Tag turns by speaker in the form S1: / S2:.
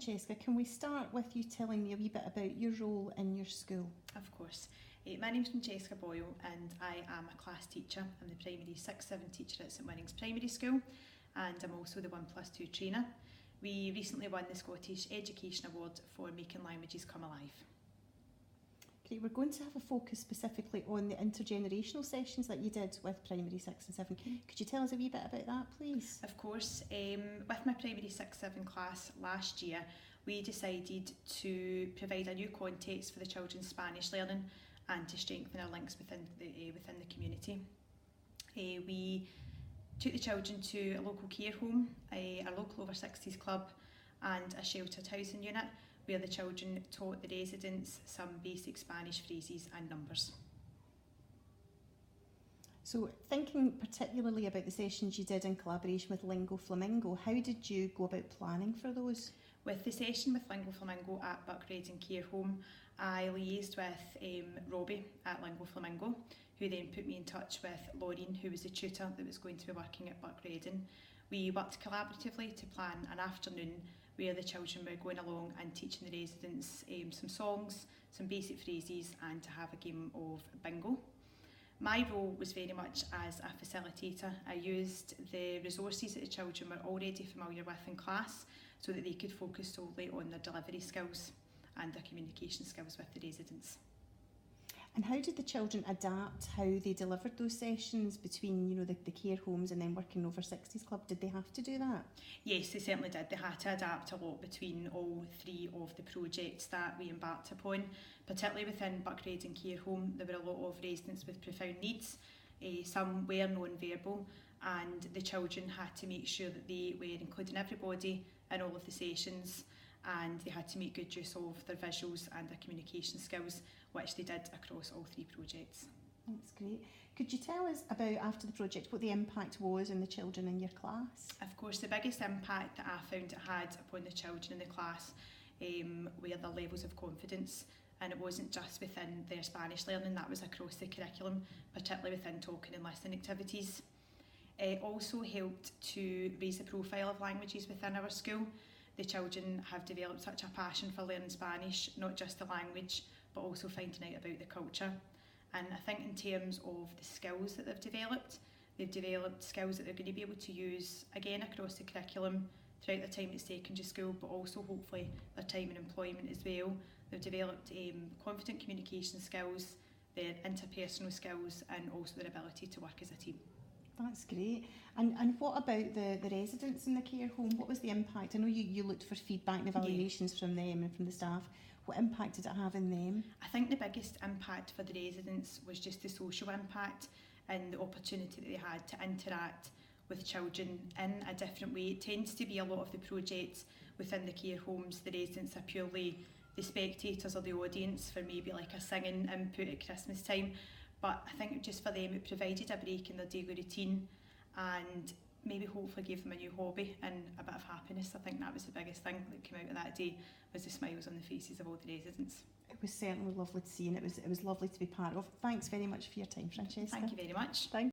S1: Francesca, can we start with you telling me a wee bit about your role in your school?
S2: Of course. My name's Francesca Boyle and I am a class teacher. I'm the primary 6-7 teacher at St Winning's Primary School, and I'm also the 1+2 trainer. We recently won the Scottish Education Award for making languages come alive.
S1: Great, we're going to have a focus specifically on the intergenerational sessions that you did with primary 6 and 7. Could you tell us a wee bit about that, please?
S2: Of course. With my primary 6-7 class last year, we decided to provide a new context for the children's Spanish learning and to strengthen our links within the community. We took the children to a local care home, a local over 60s club and a sheltered housing unit where the children taught the residents some basic Spanish phrases and numbers.
S1: So thinking particularly about the sessions you did in collaboration with Lingo Flamingo, how did you go about planning for those?
S2: With the session with Lingo Flamingo at Buckredding Care Home, I liaised with Robbie at Lingo Flamingo, who then put me in touch with Laureen, who was the tutor that was going to be working at Buckredding. We worked collaboratively to plan an afternoon where the children were going along and teaching the residents some songs, some basic phrases, and to have a game of bingo. My role was very much as a facilitator. I used the resources that the children were already familiar with in class so that they could focus solely on their delivery skills and their communication skills with the residents.
S1: And how did the children adapt how they delivered those sessions between, the care homes and then working over 60s club? Did they have to do that?
S2: Yes, they certainly did. They had to adapt a lot between all three of the projects that we embarked upon. Particularly within Buckredding Care Home, there were a lot of residents with profound needs. Some were non-verbal, and the children had to make sure that they were including everybody in all of the sessions, and they had to make good use of their visuals and their communication skills, which they did across all three projects.
S1: That's great. Could you tell us about, after the project, what the impact was on the children in your class?
S2: Of course, the biggest impact that I found it had upon the children in the class were their levels of confidence. And it wasn't just within their Spanish learning, that was across the curriculum, particularly within talking and listening activities. It also helped to raise the profile of languages within our school. The children have developed such a passion for learning Spanish, not just the language, but also finding out about the culture. And I think in terms of the skills that they've developed skills that they're going to be able to use again across the curriculum throughout their time at secondary school, but also hopefully their time in employment as well. They've developed confident communication skills, their interpersonal skills, and also their ability to work as a team.
S1: That's great. And what about the residents in the care home? What was the impact? I know you looked for feedback and evaluations from them and from the staff. What impact did it have in them?
S2: I think the biggest impact for the residents was just the social impact and the opportunity that they had to interact with children in a different way. It tends to be a lot of the projects within the care homes, the residents are purely the spectators or the audience for maybe like a singing input at Christmas time. But I think just for them it provided a break in their daily routine and maybe hopefully gave them a new hobby and a bit of happiness. I think that was the biggest thing that came out of that day, was the smiles on the faces of all the residents.
S1: It was certainly lovely to see, and it was lovely to be part of. Thanks very much for your time, Francesca.
S2: Thank you very much.
S1: Thank